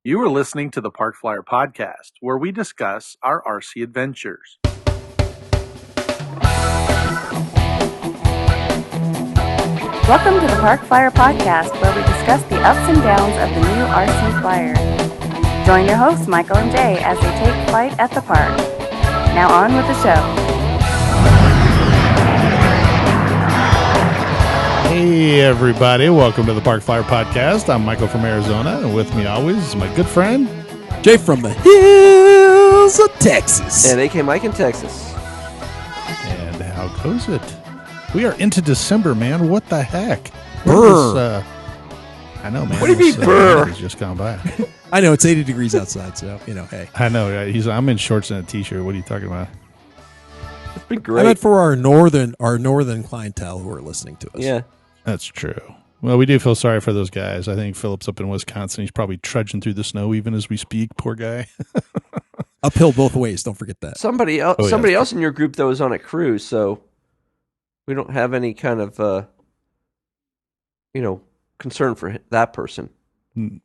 You are listening to the Park Flyer Podcast, where we discuss our RC adventures. Welcome to the Park Flyer Podcast, where we discuss the ups and downs of the new RC Flyer. Join your hosts, Michael and Jay, as they take flight at the park. Now on with the show. Hey everybody, welcome to the Park Flyer Podcast. I'm Michael from Arizona, and with me always is my good friend Jay from the hills of Texas. And AK Mike in Texas. And how goes it? We are into December, man. What the heck? Brr. I know, man. What do you mean, brr? He's just gone by. I know, it's 80 degrees outside, so, hey. I know. I'm in shorts and a t-shirt. What are you talking about? It's been great. I meant for our northern clientele who are listening to us. Yeah. That's true. Well, we do feel sorry for those guys. I think Philip's up in Wisconsin. He's probably trudging through the snow even as we speak. Poor guy. Uphill both ways. Don't forget that. Somebody else in your group, though, is on a cruise, so we don't have any kind of, concern for that person.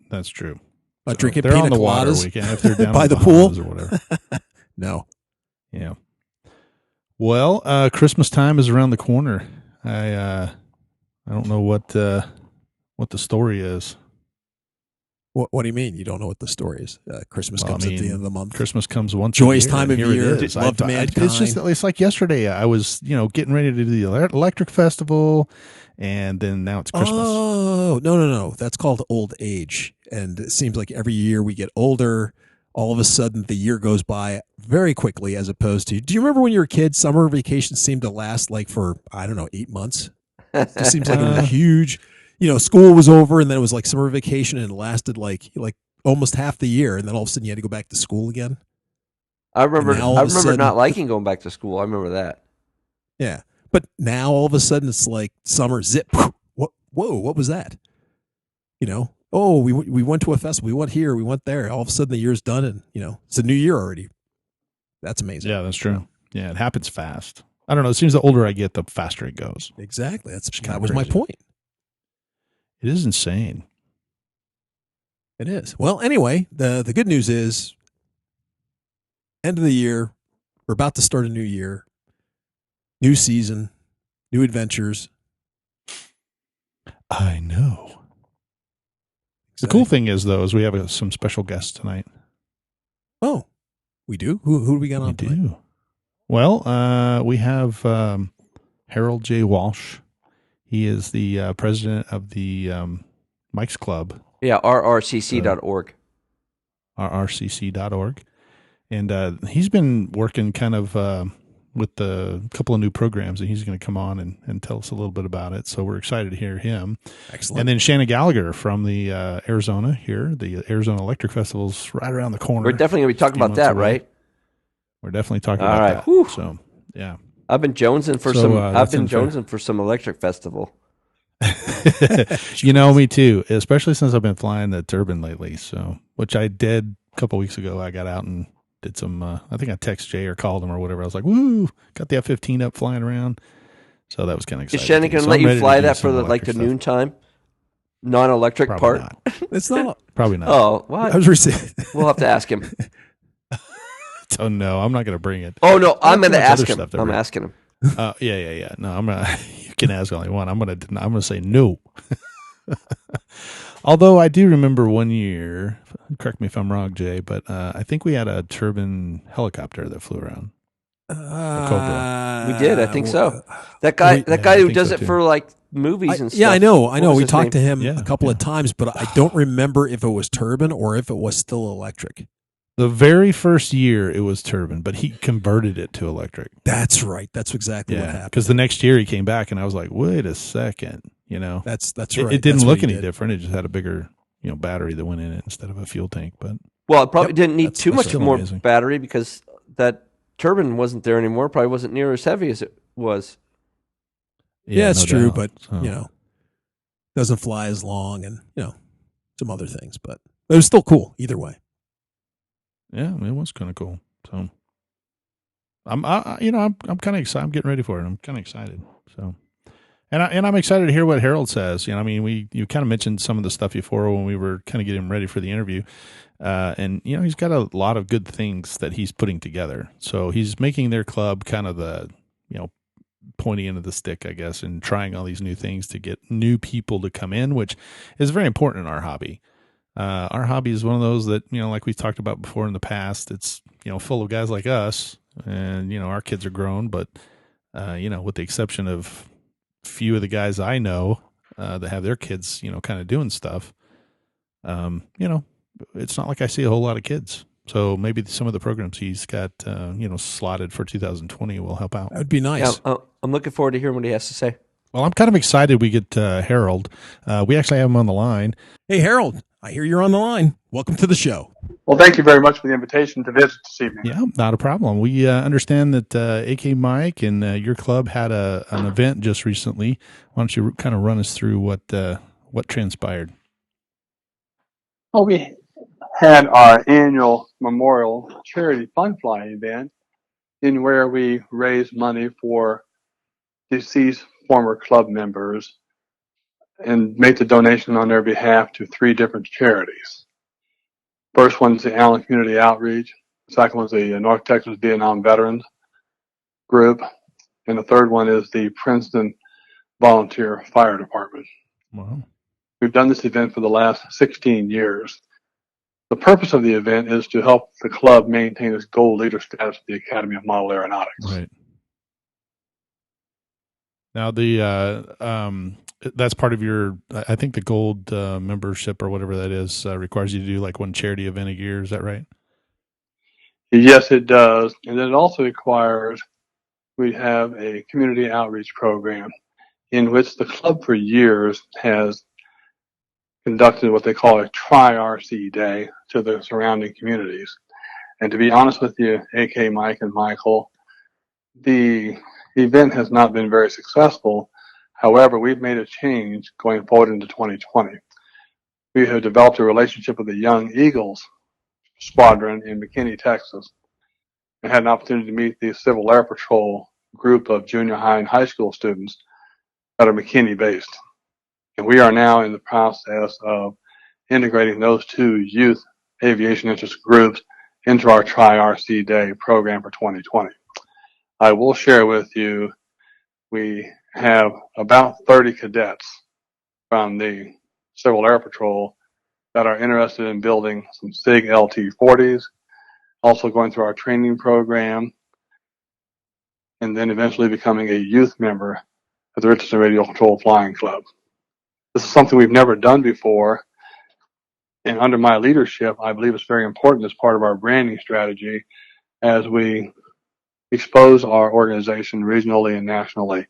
That's true. Drinking they're pina on the water coladas weekend if they're down by in the pool or whatever. No. Yeah. Well, Christmas time is around the corner. I don't know what the story is. What do you mean? You don't know what the story is? Christmas comes at the end of the month. Christmas comes once. Joyous a year, time of and here year. it is. Love to mankind. It's like yesterday. I was getting ready to do the electric festival, and then now it's Christmas. Oh no! That's called old age, and it seems like every year we get older. All of a sudden, the year goes by very quickly, as opposed to. Do you remember when you were a kid? Summer vacations seemed to last like for 8 months. It just seems like it was huge. School was over, and then it was like summer vacation, and it lasted like almost half the year, and then all of a sudden you had to go back to school again. I remember not liking going back to school. I remember that. Yeah, but now all of a sudden it's like summer zip. Whoa, what was that? Oh, we went to a festival. We went here. We went there. All of a sudden the year's done, and it's a new year already. That's amazing. Yeah, that's true. Yeah, it happens fast. I don't know. It seems the older I get, the faster it goes. Exactly. That was my point. It is insane. It is. Well, anyway, the good news is end of the year. We're about to start a new year, new season, new adventures. I know. The cool thing is, though, is we have some special guests tonight. Oh, we do? Who do we got on tonight? Do. Well, we have Harold J. Walsh. He is the president of the Mike's Club. Yeah, rrcc.org. rrcc.org. And he's been working kind of with a couple of new programs, and he's going to come on and tell us a little bit about it. So we're excited to hear him. Excellent. And then Shannon Gallagher from the Arizona here. The Arizona Electric Festival's right around the corner. We're definitely going to be talking about that, right? We're definitely talking about that. Whew. So, yeah. I've been jonesing for some electric festival. Me too, especially since I've been flying the Turbine lately. So, which I did a couple weeks ago. I got out and did some, I think I texted Jay or called him or whatever. I was like, woo, got the F-15 up flying around. So that was kind of exciting. Is Shannon going to let you fly that for the noontime non-electric part? Not. It's not. Probably not. Oh, what? We'll have to ask him. Oh no, I'm not going to bring it. Oh no, I'm going to ask him. I'm asking him. Yeah. No, I'm gonna. You can ask all you want. I'm gonna say no. Although I do remember one year. Correct me if I'm wrong, Jay, but I think we had a Turbine helicopter that flew around. Cobra. We did. I think so. That guy who does it for like movies and stuff. Yeah, I know. We talked to him a couple of times, but I don't remember if it was Turbine or if it was still electric. The very first year it was Turbine, but he converted it to electric. That's right. That's exactly what happened. Because the next year he came back and I was like, wait a second, That's right. It didn't look any different. It just had a bigger, battery that went in it instead of a fuel tank. But it probably didn't need too much more amazing. battery because that turbine wasn't there anymore. Probably wasn't near as heavy as it was. Yeah, it's true, doubt. but doesn't fly as long and some other things. But it was still cool either way. Yeah, it was kind of cool. So I'm kind of excited. I'm getting ready for it. I'm kind of excited. So And I'm excited to hear what Harold says. You kind of mentioned some of the stuff before when we were kind of getting ready for the interview. And he's got a lot of good things that he's putting together. So he's making their club kind of the, pointy end of the stick, I guess, and trying all these new things to get new people to come in, which is very important in our hobby. Our hobby is one of those that, like we talked about before in the past, it's, full of guys like us, and, our kids are grown, but, with the exception of few of the guys I know that have their kids, kind of doing stuff, it's not like I see a whole lot of kids. So maybe some of the programs he's got, slotted for 2020 will help out. That would be nice. Yeah, I'm looking forward to hearing what he has to say. Well, I'm kind of excited we get Harold. We actually have him on the line. Hey, Harold, I hear you're on the line. Welcome to the show. Well, thank you very much for the invitation to visit this evening. Yeah, not a problem. We understand that AK Mike and your club had an event just recently. Why don't you kind of run us through what transpired? Well, we had our annual Memorial Charity Fun Fly event in where we raised money for deceased former club members and made the donation on their behalf to 3 different charities. First one's the Allen Community Outreach. The second one's the North Texas Vietnam Veterans Group. And the third one is the Princeton Volunteer Fire Department. Wow. We've done this event for the last 16 years. The purpose of the event is to help the club maintain its gold leader status at the Academy of Model Aeronautics. Right. Now, that's part of your, I think the gold membership or whatever that is requires you to do like one charity event a year. Is that right? Yes, it does. And then it also requires we have a community outreach program in which the club for years has conducted what they call a Tri-RC Day to the surrounding communities. And to be honest with you, AK Mike and Michael, the event has not been very successful. However, we've made a change going forward into 2020. We have developed a relationship with the Young Eagles Squadron in McKinney, Texas, and had an opportunity to meet the Civil Air Patrol group of junior high and high school students that are McKinney based. And we are now in the process of integrating those 2 youth aviation interest groups into our Tri-RC Day program for 2020. I will share with you, we have about 30 cadets from the Civil Air Patrol that are interested in building some SIG LT-40s, also going through our training program, and then eventually becoming a youth member of the Richardson Radio Control Flying Club. This is something we've never done before, and under my leadership, I believe it's very important as part of our branding strategy as we expose our organization regionally and nationally.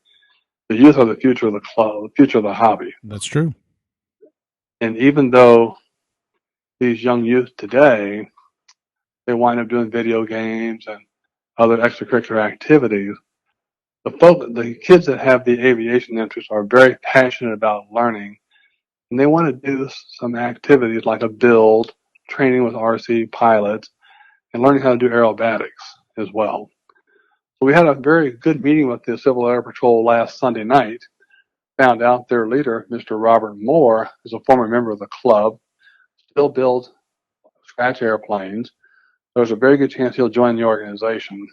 The youth are the future of the club, the future of the hobby. That's true. And even though these young youth today, they wind up doing video games and other extracurricular activities, the kids that have the aviation interest are very passionate about learning, and they want to do some activities like a build, training with RC pilots, and learning how to do aerobatics as well. So we had a very good meeting with the Civil Air Patrol last Sunday night. Found out their leader, Mr. Robert Moore, is a former member of the club, still builds scratch airplanes. There's a very good chance he'll join the organization.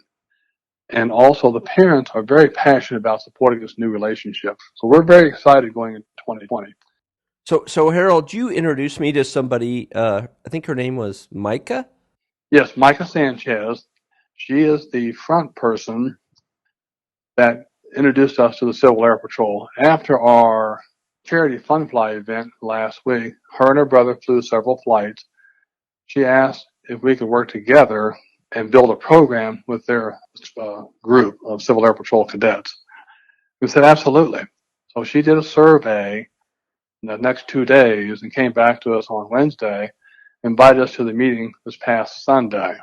And also the parents are very passionate about supporting this new relationship. So we're very excited going into 2020. So Harold, you introduced me to somebody, I think her name was Micah? Yes, Micah Sanchez. She is the front person that introduced us to the Civil Air Patrol. After our charity fun fly event last week, her and her brother flew several flights. She asked if we could work together and build a program with their group of Civil Air Patrol cadets. We said, absolutely. So she did a survey in the next 2 days and came back to us on Wednesday, invited us to the meeting this past Sunday.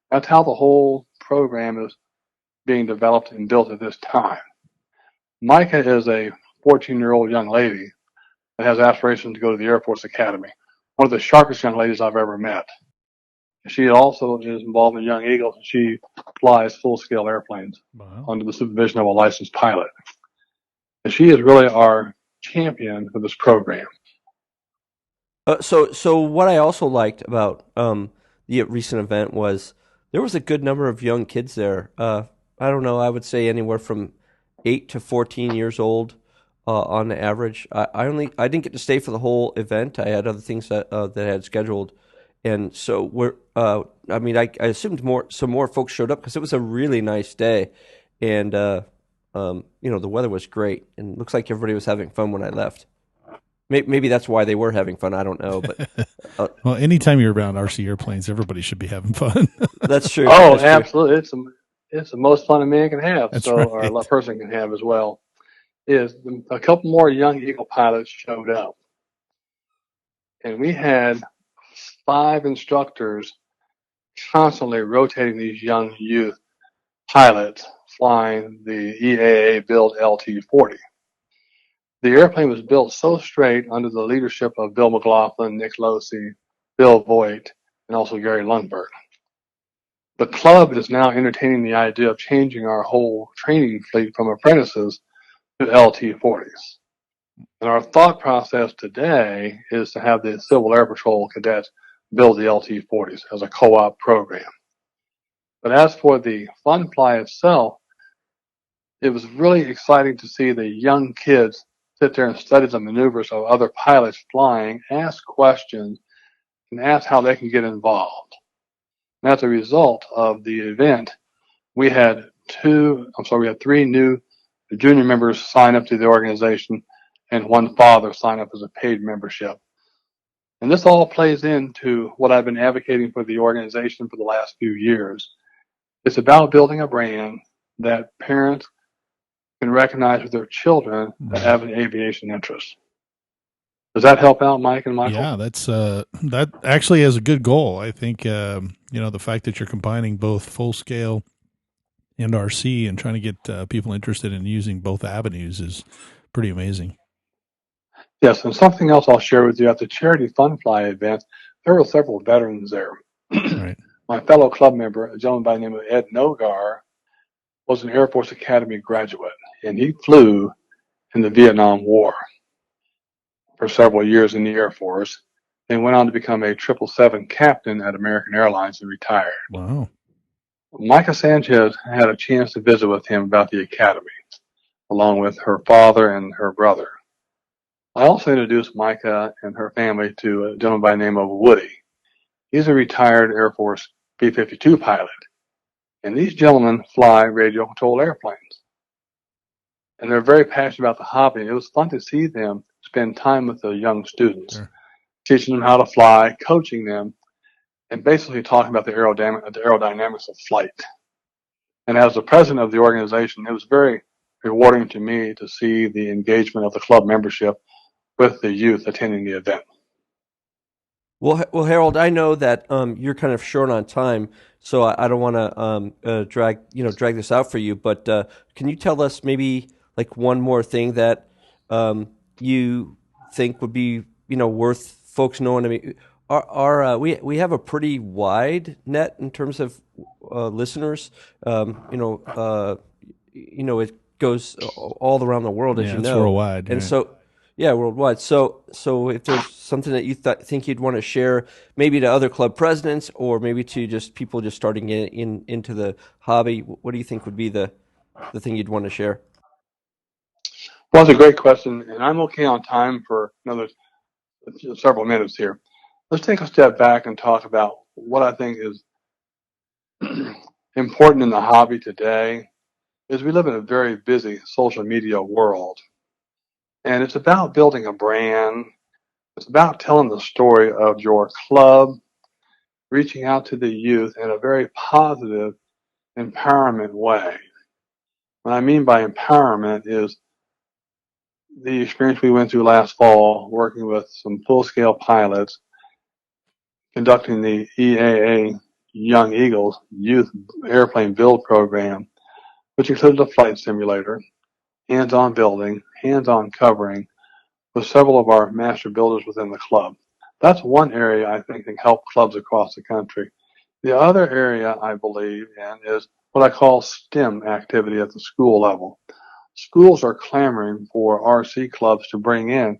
That's how the whole program is being developed and built at this time. Micah is a 14-year-old young lady that has aspirations to go to the Air Force Academy. One of the sharpest young ladies I've ever met. She also is involved in Young Eagles, and she flies full-scale airplanes under the supervision of a licensed pilot. And she is really our champion for this program. So what I also liked about the recent event was there was a good number of young kids there. I don't know, I would say anywhere from 8 to 14 years old on average. I didn't get to stay for the whole event. I had other things that I had scheduled, and so I assumed some more folks showed up because it was a really nice day, and the weather was great, and it looks like everybody was having fun when I left. Maybe that's why they were having fun. I don't know, but Well, anytime you're around RC airplanes, everybody should be having fun. that's true. Oh, That's true. absolutely. It's the most fun a man can have, That's or a right. person can have as well. Is a couple more young Eagle pilots showed up, and we had 5 instructors constantly rotating these young youth pilots flying the EAA build LT-40. The airplane was built so straight under the leadership of Bill McLaughlin, Nick Losey, Bill Voigt, and also Gary Lundberg. The club is now entertaining the idea of changing our whole training fleet from apprentices to LT-40s. And our thought process today is to have the Civil Air Patrol cadets build the LT-40s as a co-op program. But as for the fun fly itself, it was really exciting to see the young kids sit there and study the maneuvers of other pilots flying, ask questions, and ask how they can get involved. And as a result of the event, we had 3 new junior members sign up to the organization and 1 father sign up as a paid membership. And this all plays into what I've been advocating for the organization for the last few years. It's about building a brand that parents can recognize with their children that have an aviation interest. Does that help out, Mike and Michael? Yeah, that actually is a good goal. I think the fact that you're combining both full scale and RC and trying to get people interested in using both avenues is pretty amazing. Yes, and something else I'll share with you. At the Charity Fun Fly event, there were several veterans there. Right. My fellow club member, a gentleman by the name of Ed Nogar, was an Air Force Academy graduate, and he flew in the Vietnam War for several years in the Air Force, and went on to become a 777 captain at American Airlines and retired. Wow. Micah Sanchez had a chance to visit with him about the academy, along with her father and her brother. I also introduced Micah and her family to a gentleman by the name of Woody. He's a retired Air Force B-52 pilot, and these gentlemen fly radio-controlled airplanes. And they're very passionate about the hobby. It was fun to see them spend time with the young students, Sure. teaching them how to fly, coaching them, and basically talking about the aerodynamics of flight. And as the president of the organization, it was very rewarding to me to see the engagement of the club membership with the youth attending the event. Well, Harold, I know that you're kind of short on time, so I don't want to drag this out for you. But can you tell us maybe like one more thing that you think would be worth folks knowing? I mean, we have a pretty wide net in terms of listeners. It goes all around the world, as Yeah, you it's know, worldwide, and right. so. Yeah, worldwide. So if there's something that you think you'd want to share, maybe to other club presidents, or maybe to just people just starting into the hobby, what do you think would be the thing you'd want to share? Well, that's a great question, and I'm okay on time for another several minutes here. Let's take a step back and talk about what I think is important in the hobby today. Is we live in a very busy social media world, and it's about building a brand. It's about telling the story of your club, reaching out to the youth in a very positive, empowerment way. What I mean by empowerment is the experience we went through last fall, working with some full-scale pilots, conducting the EAA Young Eagles Youth Airplane Build Program, which included a flight simulator, hands-on building, hands-on covering, with several of our master builders within the club. That's one area I think can help clubs across the country. The other area I believe in is what I call STEM activity at the school level. schools are clamoring for RC clubs to bring in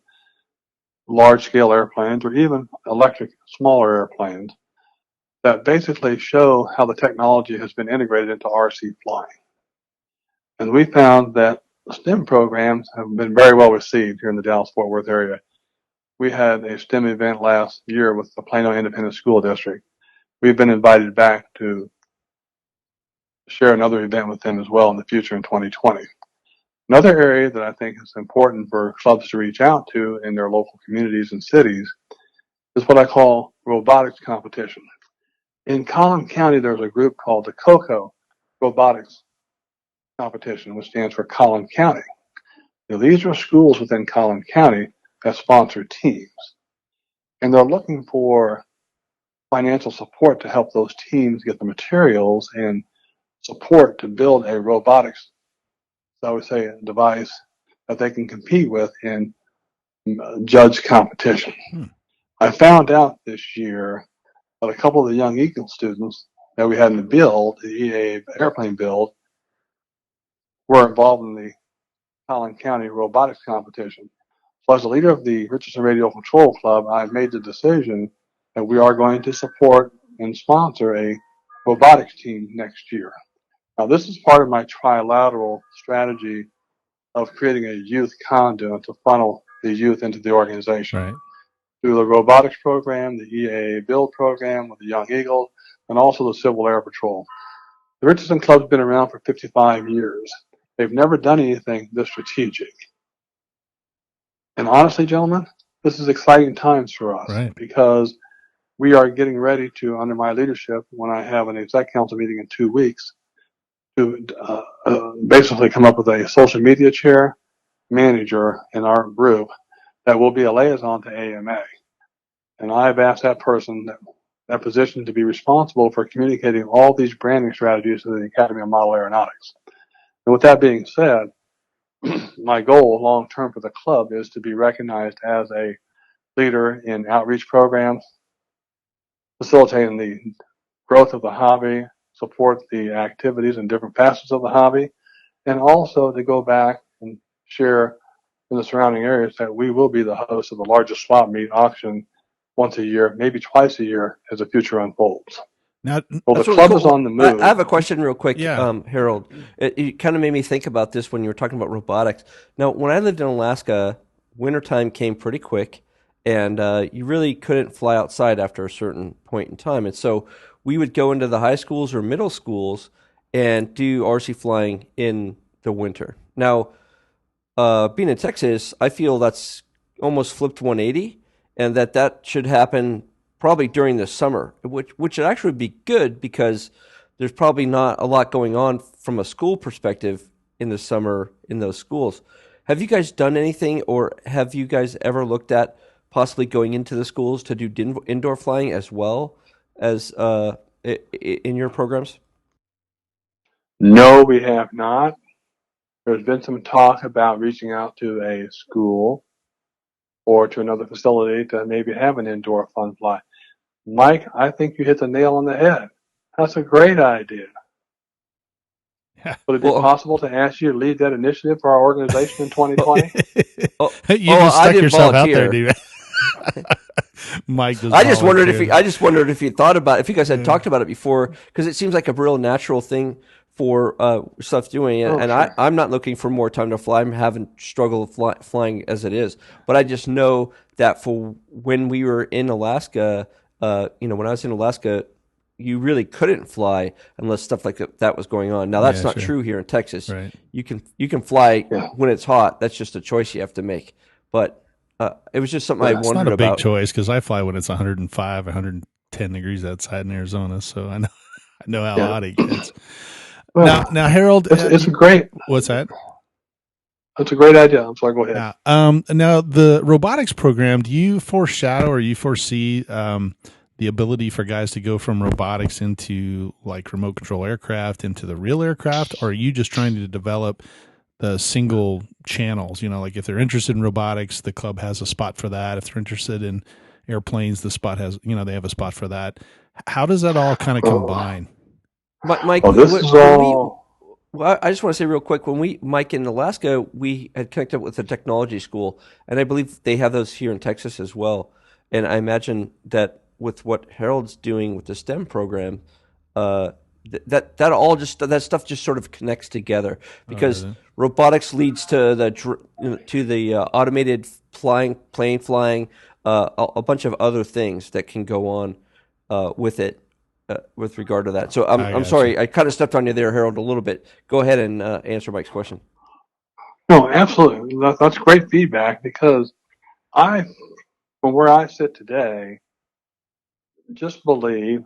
large-scale airplanes or even electric smaller airplanes that basically show how the technology has been integrated into RC flying. And we found that STEM programs have been very well received here in the Dallas-Fort Worth area. We had a STEM event last year with the Plano Independent School District. We've been invited back to share another event with them as well in the future in 2020. Another area that I think is important for clubs to reach out to in their local communities and cities is what I call robotics competition. In Collin County, there's a group called the COCO Robotics Competition, which stands for Collin County. Now, these are schools within Collin County that sponsor teams, and they're looking for financial support to help those teams get the materials and support to build a robotics, I would say, a device that they can compete with in judge competition. I found out this year that a couple of the young Eagle students that we had in the build, the EAA airplane build, were involved in the Collin County robotics competition. So as a leader of the Richardson Radio Control Club, I've made the decision that we are going to support and sponsor a robotics team next year. Now, this is part of my trilateral strategy of creating a youth conduit to funnel the youth into the organization. Right. Through the robotics program, the EAA build program with the Young Eagle, and also the Civil Air Patrol. The Richardson Club's been around for 55 years. They've never done anything this strategic. And honestly, gentlemen, this is exciting times for us, right, because we are getting ready to, under my leadership, when I have an exec council meeting in 2 weeks, to basically come up with a social media chair manager in our group that will be a liaison to AMA. And I've asked that person, that position, to be responsible for communicating all these branding strategies to the Academy of Model Aeronautics. And with that being said, my goal long term for the club is to be recognized as a leader in outreach programs, facilitating the growth of the hobby, support the activities and different facets of the hobby, and also to go back and share in the surrounding areas that we will be the host of the largest swap meet auction once a year, maybe twice a year, as the future unfolds. now, Well, the That's really club cool. is on the move. I have a question real quick, Yeah. Harold. It kind of made me think about this when you were talking about robotics. Now, when I lived in Alaska, wintertime came pretty quick, and you really couldn't fly outside after a certain point in time. And so we would go into the high schools or middle schools and do RC flying in the winter. Now, being in Texas, I feel that's almost flipped 180, and that should happen probably during the summer, which would actually be good because there's probably not a lot going on from a school perspective in the summer in those schools. Have you guys done anything, or have you guys ever looked at possibly going into the schools to do indoor flying as well as in your programs? No, we have not. There's been some talk about reaching out to a school or to another facility to maybe have an indoor fun fly. Mike, I think you hit the nail on the head. That's a great idea. Yeah. Would it be Well- possible to ask you to lead that initiative for our organization in 2020? You just I stuck didn't yourself out there, volunteer. dude. Mike just I just wondered volunteered. if you thought about, if you guys had talked about it before, because it seems like a real natural thing for stuff doing. And, Oh, and sure. I'm not looking for more time to fly. I'm having struggle flying as it is. But I just know that for when we were in Alaska, when I was in Alaska, you really couldn't fly unless stuff like that was going on. Now that's Yeah, not sure. true here in Texas. Right. You can fly Yeah. when it's hot. That's just a choice you have to make. But it was just something I It's not wondered a big about. choice because I fly when it's 105, 110 degrees outside in Arizona, so I know how Yeah. hot it gets. Well, Now, Harold, it's a great what's idea. I'm sorry, go ahead. now the robotics program. Do you foreshadow or you foresee the ability for guys to go from robotics into like remote control aircraft into the real aircraft, or are you just trying to develop the single channels? Like if they're interested in robotics, the club has a spot for that. If they're interested in airplanes, the spot has, they have a spot for that. How does that all kind of combine? Mike, Well, this is all. Well, I just want to say real quick, when Mike, in Alaska, we had connected with a technology school, and I believe they have those here in Texas as well. And I imagine that with what Harold's doing with the STEM program, uh, that all just that stuff just sort of connects together because really? robotics leads to the automated plane flying, a bunch of other things that can go on with it with regard to that. So I I'm got sorry, you. I kind of stepped on you there, Harold, a little bit. Go ahead and answer Mike's question. No, absolutely. That's great feedback because I, from where I sit today, just believe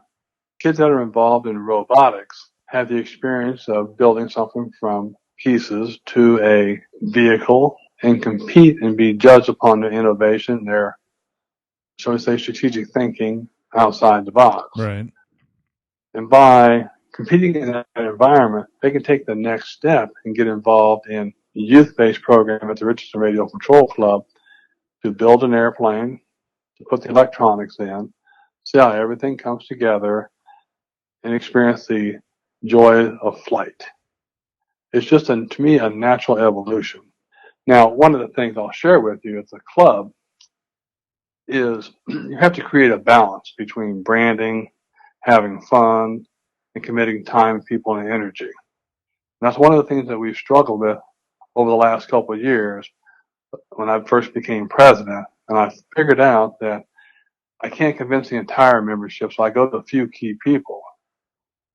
kids that are involved in robotics have the experience of building something from pieces to a vehicle and compete and be judged upon their innovation, their, shall we say, strategic thinking outside the box. Right. And by competing in that environment, they can take the next step and get involved in a youth-based program at the Richardson Radio Control Club to build an airplane, to put the electronics in, see how everything comes together, and experience the joy of flight. It's just, to me, a natural evolution. Now, one of the things I'll share with you at the club is you have to create a balance between branding, having fun, and committing time, people, and energy. And that's one of the things that we've struggled with over the last couple of years when I first became president. And I figured out that I can't convince the entire membership, so I go to a few key people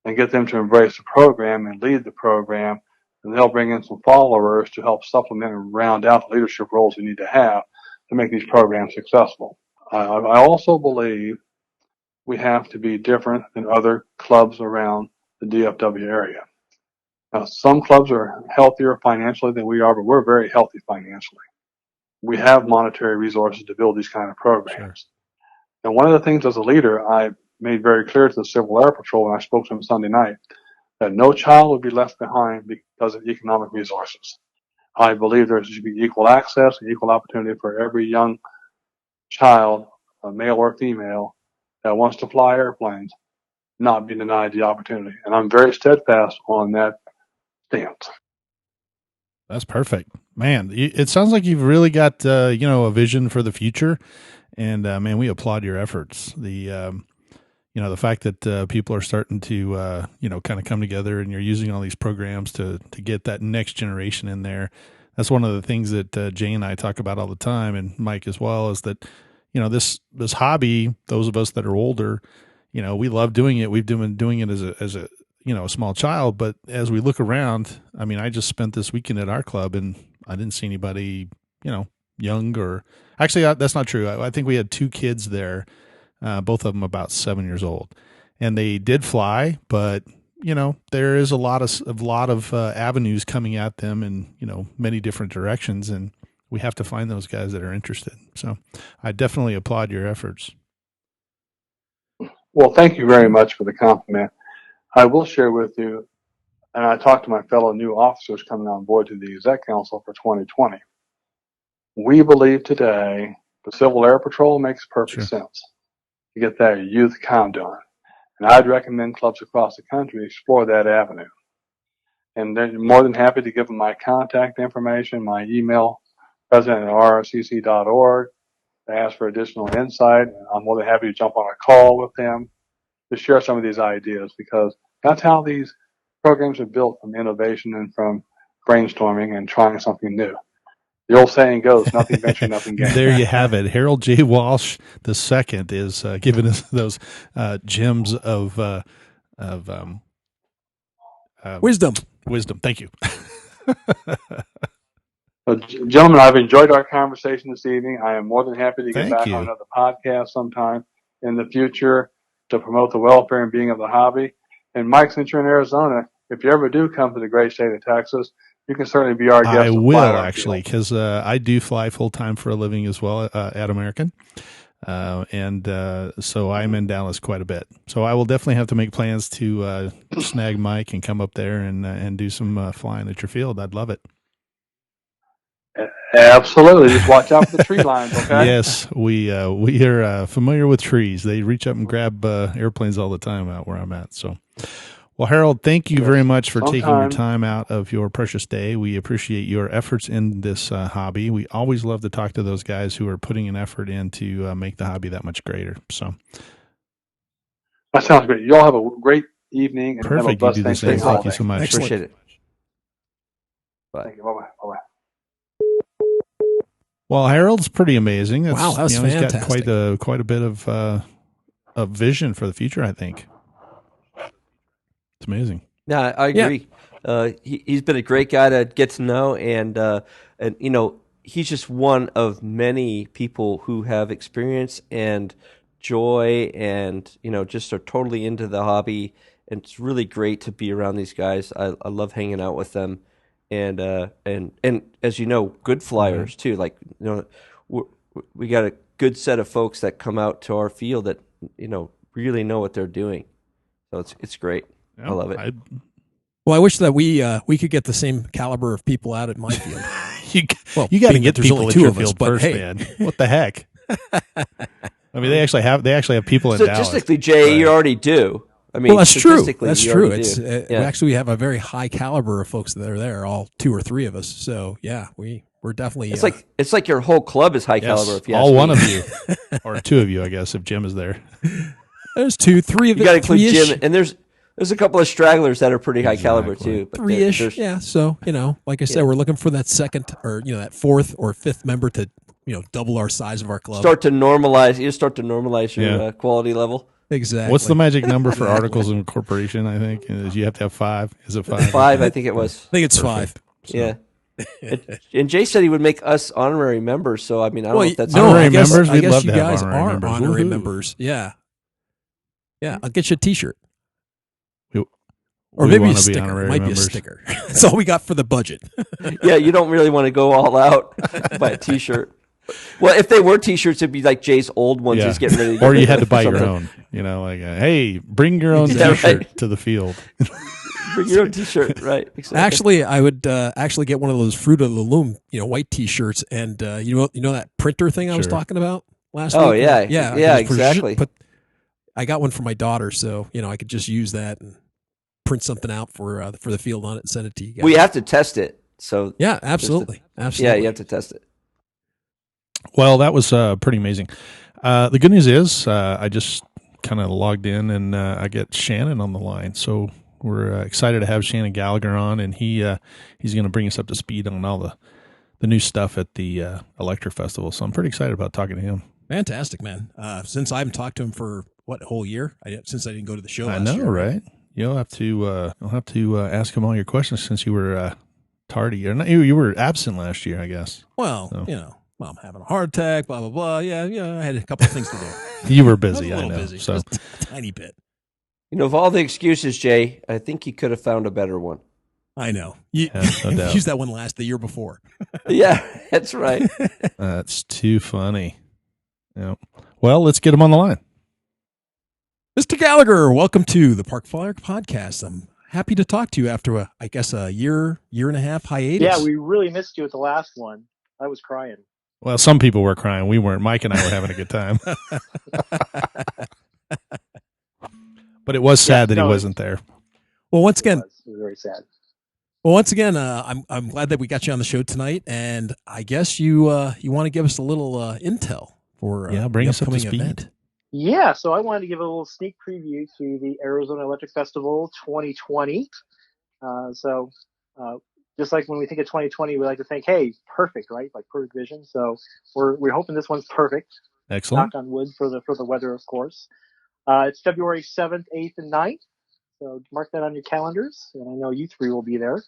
and get them to embrace the program and lead the program, and they'll bring in some followers to help supplement and round out the leadership roles we need to have to make these programs successful. I also believe we have to be different than other clubs around the DFW area. Now, some clubs are healthier financially than we are, but we're very healthy financially. We have monetary resources to build these kind of programs. Sure. And one of the things as a leader, I made very clear to the Civil Air Patrol when I spoke to them Sunday night, that no child would be left behind because of economic resources. I believe there should be equal access and equal opportunity for every young child, male or female, that wants to fly airplanes, not be denied the opportunity. And I'm very steadfast on that stance. That's perfect, man. It sounds like you've really got a vision for the future, and man, we applaud your efforts. The fact that people are starting to kind of come together, and you're using all these programs to get that next generation in there. That's one of the things that Jay and I talk about all the time, and Mike as well, is that this hobby. Those of us that are older, we love doing it. We've been doing it as a a small child, but as we look around, I mean, I just spent this weekend at our club and I didn't see anybody, young or actually that's not true. I think we had 2 kids there, both of them about 7 years old, and they did fly, but there is a lot of avenues coming at them in, many different directions. And we have to find those guys that are interested. So I definitely applaud your efforts. Well, thank you very much for the compliment. I will share with you, and I talked to my fellow new officers coming on board to the Exec Council for 2020. We believe today the Civil Air Patrol makes perfect sense to get that youth countdown. And I'd recommend clubs across the country explore that avenue. And they're more than happy to give them my contact information, my email, president@rrcc.org, to ask for additional insight. I'm more than happy to jump on a call with them to share some of these ideas, because that's how these programs are built, from innovation and from brainstorming and trying something new. The old saying goes, nothing ventured, nothing gained. There you have it. Harold J. Walsh II is giving us those gems of wisdom. Wisdom. Thank you. Gentlemen, I've enjoyed our conversation this evening. I am more than happy to get Thank back you. on another podcast sometime in the future to promote the welfare and being of the hobby. And Mike, since you're in Arizona, if you ever do come to the great state of Texas, you can certainly be our guest. I will, actually, because I do fly full time for a living as well at American. So I'm in Dallas quite a bit. So I will definitely have to make plans to snag Mike and come up there and do some flying at your field. I'd love it. Absolutely. Just watch out for the tree lines, okay? Yes, we are familiar with trees. They reach up and grab airplanes all the time out where I'm at. So, Well, Harold, thank you very much for taking your Sometime. time out of your precious day. We appreciate your efforts in this hobby. We always love to talk to those guys who are putting an effort in to make the hobby that much greater. So That sounds great. You all have a great evening and have a perfect. You blessed do the same. Thanksgiving Thank you holiday. so much. Excellent. Appreciate it. Bye. Thank you. Bye-bye. Bye-bye. Well, Harold's pretty amazing. Wow, that was He's got fantastic. quite a bit of vision for the future, I think. It's amazing. Yeah, I agree. He's been a great guy to get to know, and he's just one of many people who have experience and joy, and just are totally into the hobby. And it's really great to be around these guys. I love hanging out with them, and as you know, good flyers too. Like we got a good set of folks that come out to our field that really know what they're doing. So it's great. I love it. Well, I wish that we could get the same caliber of people out at my field. You got to being get that there's people only at two your of us, field but first, hey. man. What the heck? I mean, they actually have people in Dallas. Statistically, Jay, you already do. I mean, Well, that's true. statistically, That's you true. already It's do. we actually have a very high caliber of folks that are there, all two or three of us. So yeah, we're definitely. It's like your whole club is high caliber. If you all ask one me. of you, or two of you, I guess, if Jim is there. there's two, three of You got to it, include three-ish, Jim, and there's a couple of stragglers that are pretty high caliber Exactly. too. But three-ish. there's- Yeah. So like I said, we're looking for that second or that fourth or fifth member to double our size of our club. start to normalize. You start to normalize your Yeah. quality level. Exactly. What's the magic number for articles of incorporation? I think is you have to have 5. Is it 5? 5, I think it was. I think it's Perfect. Yeah. And Jay said he would make us honorary members. So I mean, I don't know if that's no, Honorary I guess, members? I We'd guess love you to have guys honorary are members. honorary Woohoo. members. Yeah. Yeah, I'll get you a T-shirt. We Or maybe a wanna be sticker. honorary Might be a members. sticker. That's all we got for the budget. Yeah, you don't really want to go all out buy a T-shirt. Well, if they were T-shirts, it'd be like Jay's old ones. Yeah. He's getting ready to get Or you rid had to of buy your something. own. Hey, bring your own Yeah, T-shirt right. to the field. Bring your own T-shirt, right? Exactly. Actually, I would actually get one of those Fruit of the Loom, white T-shirts, and you know that printer thing I was Sure. talking about last Oh, week. yeah. I Yeah, can just exactly. I got one for my daughter, so I could just use that and print something out for the field on it and send it to you guys. We have to test it. So Yeah, absolutely, yeah, absolutely. you have to test it. Well, that was pretty amazing. The good news is I just kind of logged in and I get Shannon on the line. So we're excited to have Shannon Gallagher on, and he's going to bring us up to speed on all the new stuff at the Electric Festival. So I'm pretty excited about talking to him. Fantastic, man. Since I haven't talked to him for a whole year, since I didn't go to the show. I last know, year. right? You'll have to ask him all your questions since you were tardy, or not, you were absent last year, I guess. Well, So. I'm having a heart attack. Blah blah blah. Yeah, I had a couple of things to do. You were I was busy, a I little know. busy, So just a tiny bit. Of all the excuses, Jay, I think you could have found a better one. I know. You Yeah, no doubt. used that one the year before. Yeah, that's right. that's too funny. Yeah. Well, let's get him on the line. Mr. Gallagher, welcome to the Park Flyer Podcast. I'm happy to talk to you after a year and a half hiatus. Yeah, we really missed you at the last one. I was crying. Well, some people were crying. We weren't. Mike and I were having a good time. But it was sad that he no, wasn't there. Well, once again, It was very sad. I'm glad that we got you on the show tonight, and I guess you want to give us a little intel for Bring the us up to upcoming speed. event. Yeah, so I wanted to give a little sneak preview to the Arizona Electric Festival 2020. Just like when we think of 2020, we like to think, hey, perfect, right? Like perfect vision. So we're hoping this one's perfect. Excellent. Knock on wood for the weather, of course. It's February 7th, 8th, and 9th. So mark that on your calendars. And I know you three will be there.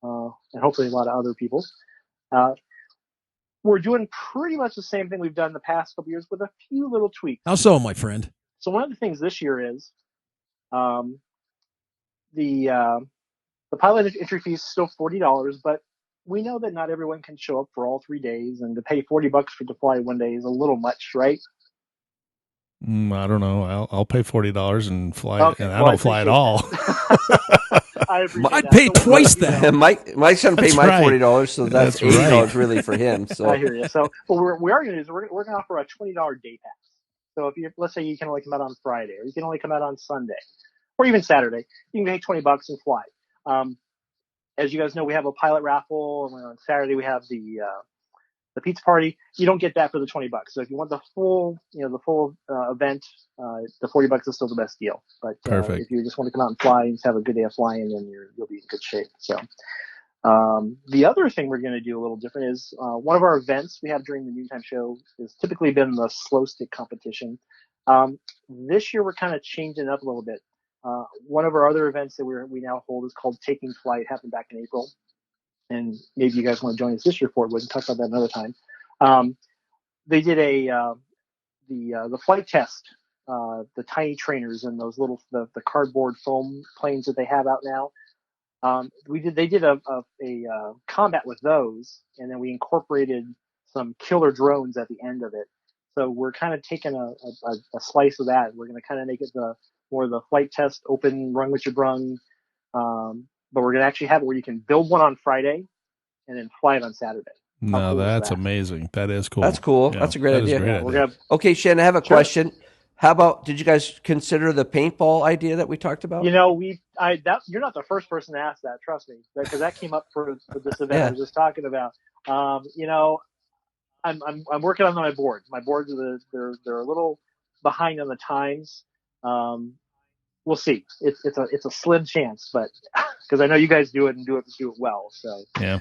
And hopefully a lot of other people. We're doing pretty much the same thing we've done the past couple years with a few little tweaks. How so, my friend? So one of the things this year is the pilot entry fee is still $40, but we know that not everyone can show up for all 3 days, and to pay $40 to fly one day is a little much, right? I don't know. I'll pay $40 and fly, Okay, and I well, don't fly at appreciate all. that. I appreciate I'd that. pay So we're twice gonna, that. And Mike's going to pay That's my right. $40, so that's That's $80 right. really for him. So I hear you. So what we are going to do is we're going to offer a $20 day pass. So if let's say you can only come out on Friday, or you can only come out on Sunday, or even Saturday. You can pay $20 and fly. As you guys know, we have a pilot raffle, and on Saturday we have the pizza party. You don't get that for the $20. So if you want the full event, the $40 is still the best deal. But Perfect. if you just want to come out and fly and just have a good day of flying, then you'll be in good shape. So the other thing we're going to do a little different is one of our events we have during the noontime show has typically been the slow stick competition. This year we're kind of changing it up a little bit. One of our other events that we now hold is called Taking Flight. It happened back in April. And maybe you guys want to join us this year for it. We can talk about that another time. They did the flight test, the tiny trainers and those little the cardboard foam planes that they have out now. They did a combat with those, and then we incorporated some killer drones at the end of it. So we're kind of taking a slice of that. We're going to kind of make it more of the flight test, open, run what you brung. But we're going to actually have it where you can build one on Friday and then fly it on Saturday. No, that's amazing. That is cool. That's cool. Yeah, that's a great idea. Idea. Okay, Shannon, I have a question. How about, did you guys consider the paintball idea that we talked about? You know, you're not the first person to ask that, trust me, because that came up for this event I was just talking about. You know, I'm working on my board. My boards they're a little behind on the times. We'll see. It's a slim chance, but because I know you guys do it and do it well. So yeah.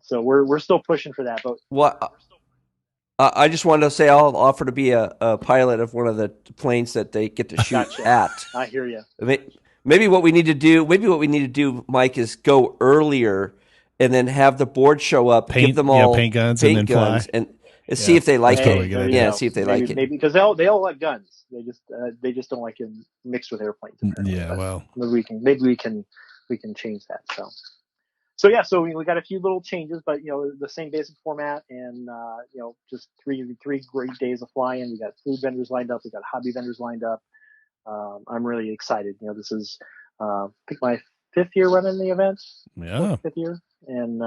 So we're still pushing for that. But what I just wanted to say, I'll offer to be a pilot of one of the planes that they get to shoot at. I hear you. Maybe what we need to do, Mike, is go earlier and then have the board show up, give them all paint guns and then fly. And see if they like it. Yeah, see if they like it. Maybe because they all like guns. They just don't like it mixed with airplanes. Apparently. Yeah, but well, maybe we can change that. So yeah, so we got a few little changes, but you know, the same basic format, and you know, just three great days of flying. We got food vendors lined up, we got hobby vendors lined up. I'm really excited. You know, this is I think my 5th year running the event. Yeah, 5th year, and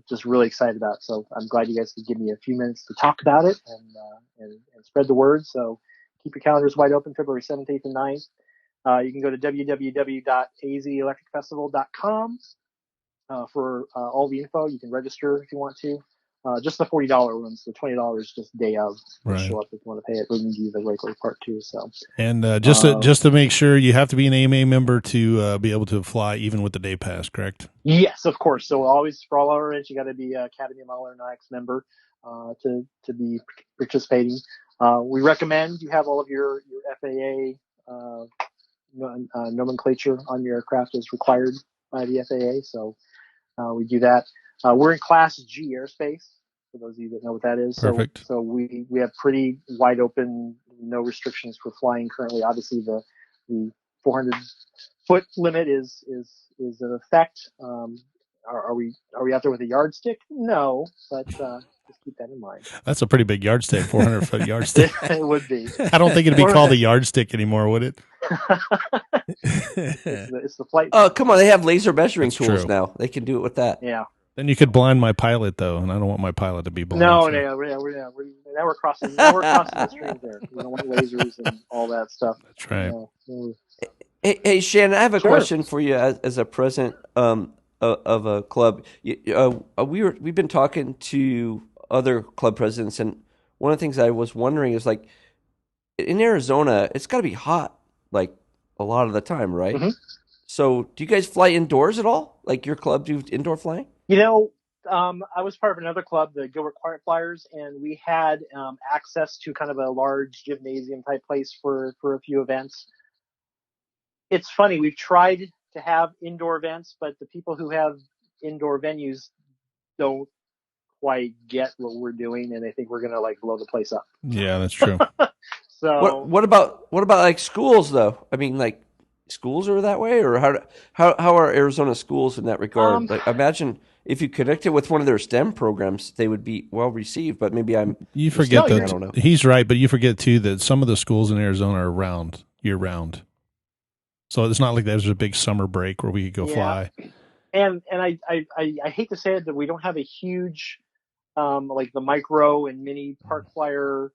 just really excited about it. So I'm glad you guys could give me a few minutes to talk about it and spread the word. So keep your calendars wide open, February 7th, 8th, and 9th. You can go to www.azelectricfestival.com for all the info. You can register if you want to. Just the $40 ones. The $20 just day of. Right. Show up if you want to pay it. We can do the regular part too. So. And just to make sure, you have to be an AMA member to be able to fly, even with the day pass, correct? Yes, of course. So always for all our events, you got to be Academy of Model Aeronautics member to be participating. We recommend you have all of your FAA nomenclature on your aircraft is required by the FAA. So we do that. We're in Class G airspace, for those of you that know what that is. Perfect. So we have pretty wide open, no restrictions for flying currently. Obviously, the 400-foot limit is in effect. Are we out there with a yardstick? No, but just keep that in mind. That's a pretty big yardstick, 400-foot yardstick. It would be. I don't think it'd be called a yardstick anymore, would it? It's the flight. Oh, come on! They have laser measuring tools true. now. They can do it with that. Yeah. Then you could blind my pilot, though, and I don't want my pilot to be blind. No, so. now we're crossing the streams there. We don't want lasers and all that stuff. That's right. Hey, Shannon, I have a question for you as a president of a club. We've been talking to other club presidents, and one of the things I was wondering is, like, in Arizona, it's got to be hot, like, a lot of the time, right? Mm-hmm. So do you guys fly indoors at all? Like, your club do indoor flying? You know, I was part of another club, the Gilbert Quiet Flyers, and we had access to kind of a large gymnasium type place for a few events. It's funny, we've tried to have indoor events, but the people who have indoor venues don't quite get what we're doing, and they think we're gonna like blow the place up. Yeah, that's true. So what about like schools though? I mean, like, schools are that way, or how are Arizona schools in that regard? Like, imagine if you connected with one of their STEM programs, they would be well received. But maybe you forget that I don't know. He's right, but you forget too that some of the schools in Arizona are year round. So it's not like there's a big summer break where we could go fly. And I hate to say it, that we don't have a huge like the micro and mini park flyer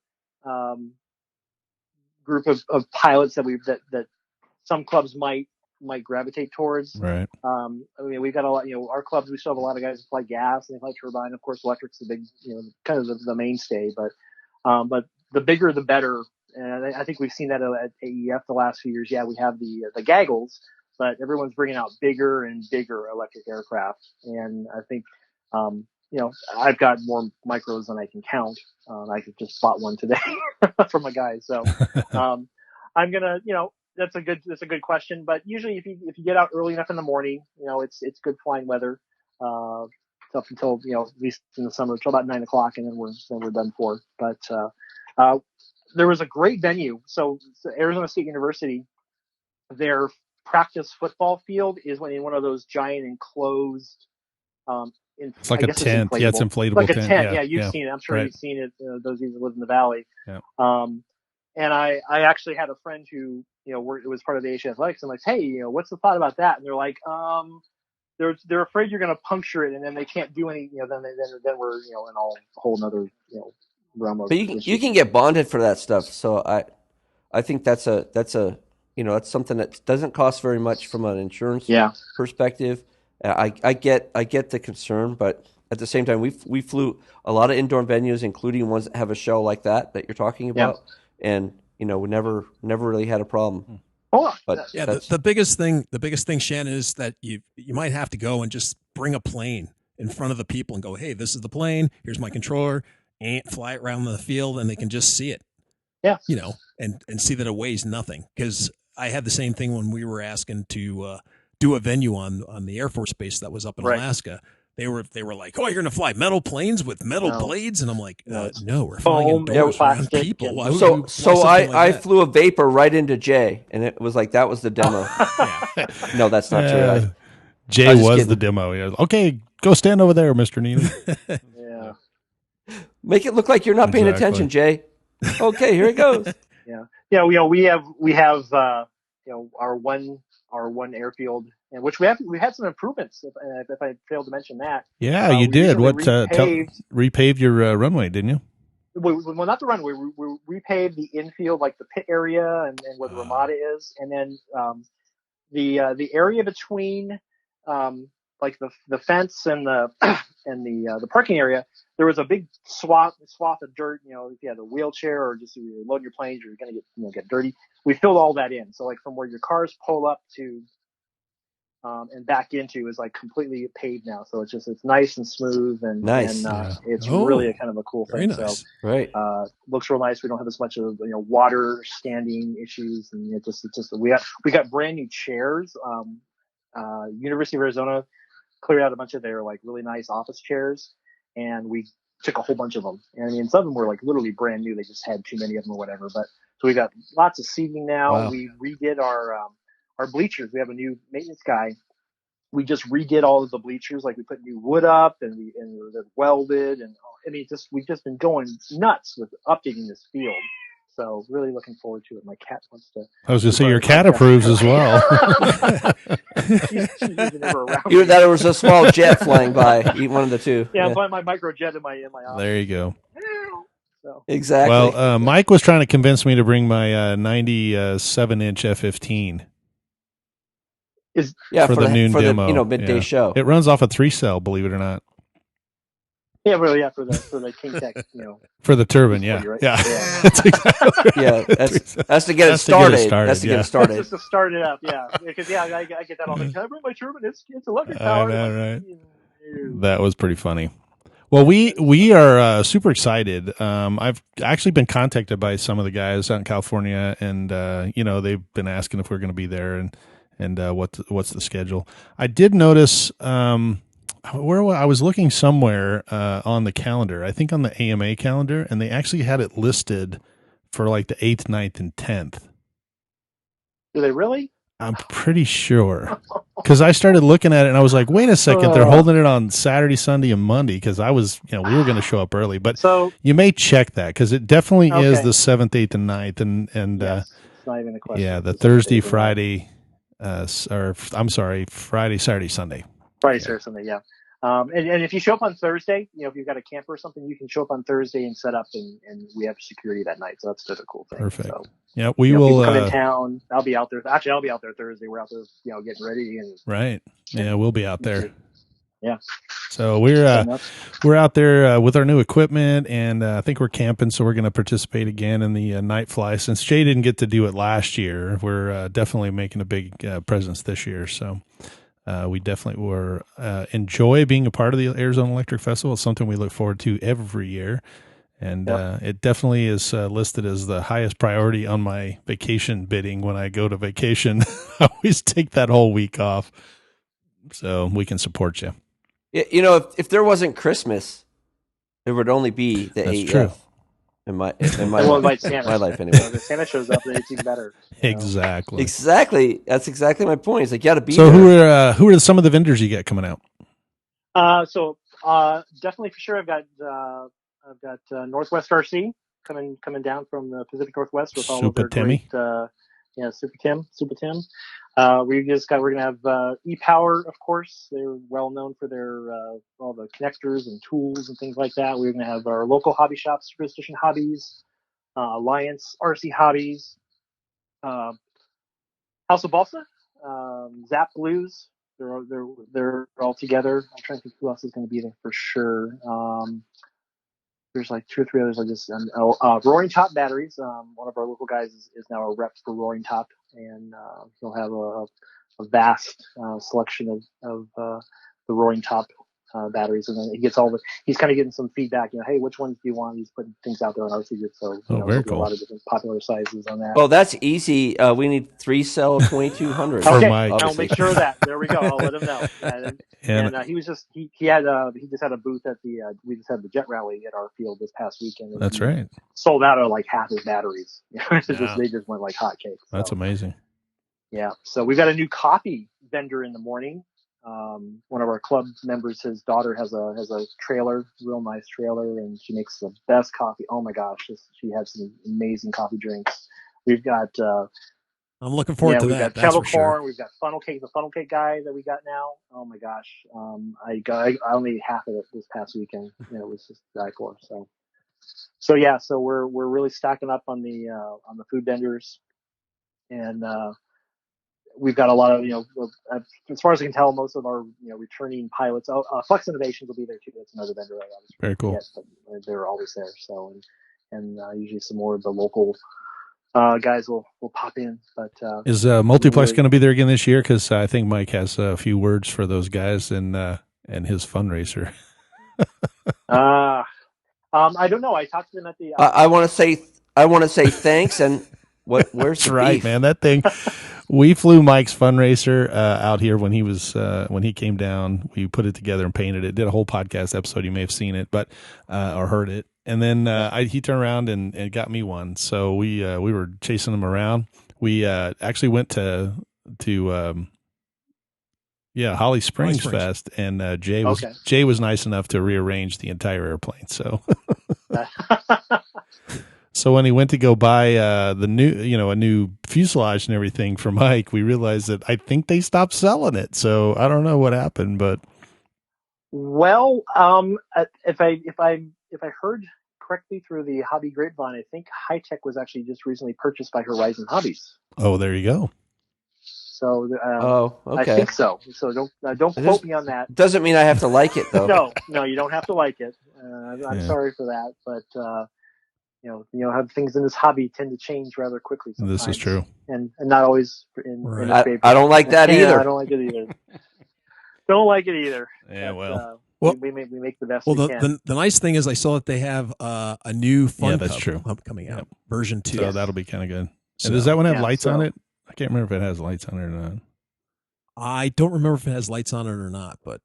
group of pilots that some clubs might gravitate towards. Right. I mean, we've got a lot. Our clubs, we still have a lot of guys that fly gas and they fly turbine. Of course, electric's the big, kind of the mainstay. But the bigger the better. And I think we've seen that at AEF the last few years. Yeah, we have the gaggles, but everyone's bringing out bigger and bigger electric aircraft. And I think, I've got more micros than I can count. I could just bought one today from a guy. So, I'm gonna, that's a good question. But usually, if you get out early enough in the morning, it's good flying weather. Up until at least in the summer, until about 9 o'clock, and then we're done for. But there was a great venue. So Arizona State University, their practice football field is in one of those giant enclosed. It's like a tent. Yeah, it's inflatable. Like a tent. Yeah, you've seen it. I'm sure right. You've seen it. Those of you that live in the valley. Yeah. And I actually had a friend who, it was part of the HA Athletics. I'm like, hey, what's the thought about that? And they're like, they're afraid you're going to puncture it, and then they can't do any. Then we're in a whole another realm of. But you can get bonded for that stuff. So I think that's something that doesn't cost very much from an insurance perspective. I get the concern, but at the same time, we flew a lot of indoor venues, including ones that have a shell like that you're talking about, and we never really had a problem. But the biggest thing, Shannon, is that you might have to go and just bring a plane in front of the people and go, hey, this is the plane. Here's my controller, and fly it around the field, and they can just see it. Yeah, and see that it weighs nothing. Because I had the same thing when we were asking to do a venue on the Air Force Base that was up in Alaska. They were like, oh, you're going to fly metal planes with metal blades? And I'm like, no, we're flying indoors around people. I flew a Vapor right into Jay, and it was like that was the demo. No, that's not true. Jay was the demo. Yeah. Okay, go stand over there, Mr. Neely. Make it look like you're not paying attention, Jay. Okay, here it goes. We have our one airfield, and which we had some improvements. If I failed to mention that, you did. What repaved your runway, didn't you? Well, not the runway. We repaved the infield, like the pit area and where the Ramada is, and then the area between like the fence and the parking area. There was a big swath of dirt. If you had a wheelchair or just you're loading your planes, you're going to get dirty. We filled all that in. So like from where your cars pull up to and back into is like completely paved now. So it's nice and smooth and nice. And it's really a kind of a cool thing. Very nice. So right. Looks real nice. We don't have as much of water standing issues, and it's just we got brand new chairs. University of Arizona cleared out a bunch of their like really nice office chairs, and we took a whole bunch of them. And I mean, some of them were like literally brand new. They just had too many of them or whatever. But so we got lots of seating now. Wow. We redid our bleachers. We have a new maintenance guy. We just redid all of the bleachers. Like we put new wood up and they're welded. And I mean, we've just been going nuts with updating this field. So really looking forward to it. My cat wants to. I was going to say your cat approves as well. she's never around. Either that or it was a small jet flying by. Eat one of the two. Yeah, I'm flying my microjet in my office. There you go. So. Exactly. Well, Mike was trying to convince me to bring my 97-inch F-15. For the noon demo. The midday show. It runs off a 3-cell, believe it or not. Yeah, really, for the King Tech, For the turbine, yeah. Right? Yeah. That's to get it started. That's to get it started. Just to start it up, yeah. Because I get that all the time. Can I bring my turbine? It's electric powered. I know, right? That was pretty funny. Well, we are super excited. I've actually been contacted by some of the guys out in California, and they've been asking if we're going to be there and what's the schedule. I did notice where I was looking somewhere on the calendar. I think on the AMA calendar, and they actually had it listed for like the 8th, 9th, and 10th. Do they really? I'm pretty sure, because I started looking at it and I was like, wait a second, they're holding it on Saturday, Sunday, and Monday, because I was, we were going to show up early, but you may check that, because it definitely is the 7th, 8th, and 9th, and yes, it's not even a question. Yeah, the Thursday, Friday, Friday, Saturday, Sunday. Friday, Saturday, Sunday, yeah. And if you show up on Thursday, if you've got a camper or something, you can show up on Thursday and set up, and we have security that night. So that's the cool thing. Perfect. So, Yeah, we people will come in town. I'll be out there. Actually, I'll be out there Thursday. We're out there, getting ready. And right. Yeah, we'll be out there. Yeah. So we're out there with our new equipment, and I think we're camping, so we're going to participate again in the night fly. Since Jay didn't get to do it last year, we're definitely making a big presence this year. So we definitely enjoy being a part of the Arizona Electric Festival. It's something we look forward to every year, and it definitely is listed as the highest priority on my vacation bidding. When I go to vacation, I always take that whole week off so we can support you. If there wasn't Christmas, there would only be the That's AEF. true. In my we'll invite Santa. My life anyway. If Santa shows up, then it's even better. Exactly. Exactly. That's exactly my point. It's like you got to be. So there. who are some of the vendors you got coming out? So definitely for sure, I've got Northwest RC coming down from the Pacific Northwest with all of their Timmy. great, Super Tim. We're gonna have E-Power, of course. They're well known for their all the connectors and tools and things like that. We're gonna have our local hobby shops, Superstition Hobbies, Alliance RC Hobbies, House of Balsa, Zap Blues. They're all together. I'm trying to think who else is going to be there for sure. There's like 2 or 3 others. Roaring Top Batteries. One of our local guys is now a rep for Roaring Top, and he'll have a vast selection of the Roaring Top batteries, and then he's kind of getting some feedback. Hey, which ones do you want? He's putting things out there on RC Group, so very cool. A lot of different popular sizes on that. Oh, that's easy. We need 3-cell 2200. Okay, Mike. I'll make sure of that. There we go. I'll let him know. And he was just he just had a booth at we just had the Jet Rally at our field this past weekend. That's right. Sold out of like half his batteries. They just went like hotcakes. So. That's amazing. Yeah. So we've got a new coffee vendor in the morning. One of our club members, his daughter has a trailer, real nice trailer, and she makes the best coffee. Oh my gosh, she has some amazing coffee drinks. We've got. I'm looking forward to that. We've got that's kettle for sure. corn. We've got funnel cake. The funnel cake guy that we got now. Oh my gosh, I only ate half of it this past weekend. It was just die for. So yeah. So we're really stacking up on the food vendors, and we've got a lot of as far as I can tell, most of our returning pilots. Flex Innovations will be there too. That's another vendor I obviously very cool. But they're always there. So and usually some more of the local guys will pop in. But is Multiplex going to be there again this year? Because I think Mike has a few words for those guys and his fundraiser. I don't know. I talked to them at the. I want to say thanks and where's That's the right, beef? man. That thing. We flew Mike's fundraiser out here when he came down. We put it together and painted it. Did a whole podcast episode. You may have seen it, but or heard it. And then he turned around and got me one. So we were chasing him around. We actually went to Holly Springs Fest, and Jay was nice enough to rearrange the entire airplane. So. So when he went to go buy a new fuselage and everything for Mike, we realized that I think they stopped selling it. So I don't know what happened, but well, if I heard correctly through the hobby grapevine, I think Hitech was actually just recently purchased by Horizon Hobbies. Oh, there you go. So okay. I think so. So don't quote me on that. Doesn't mean I have to like it though. No, you don't have to like it. I'm sorry for that, but. How things in this hobby tend to change rather quickly sometimes. This is true. And not always in I don't like that either. I don't like it either. Don't like it either. Yeah, but, we make the best we can. The nice thing is I saw that they have a new Fun that's Cup true. coming out, version 2. So that'll be kind of good. And does that one have lights on it? I can't remember if it has lights on it or not. I don't remember if it has lights on it or not, but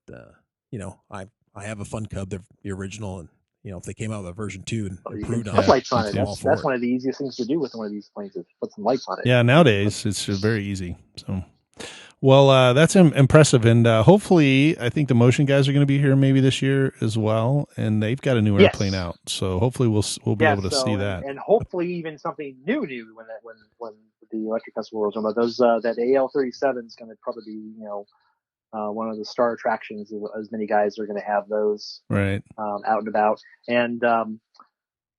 I have a Fun Cub, the original, and if they came out with a version 2 and improved on it, lights on it. That's one of the easiest things to do with one of these planes is put some lights on it. Yeah, nowadays it's very easy. So, well, that's impressive, and hopefully, I think the Motion guys are going to be here maybe this year as well, and they've got a new airplane out. So hopefully, we'll be able to see that, and hopefully even something new when the Electric Festival rolls around. But those that AL-37 is going to probably be one of the star attractions. As many guys are going to have those Right. out and about. And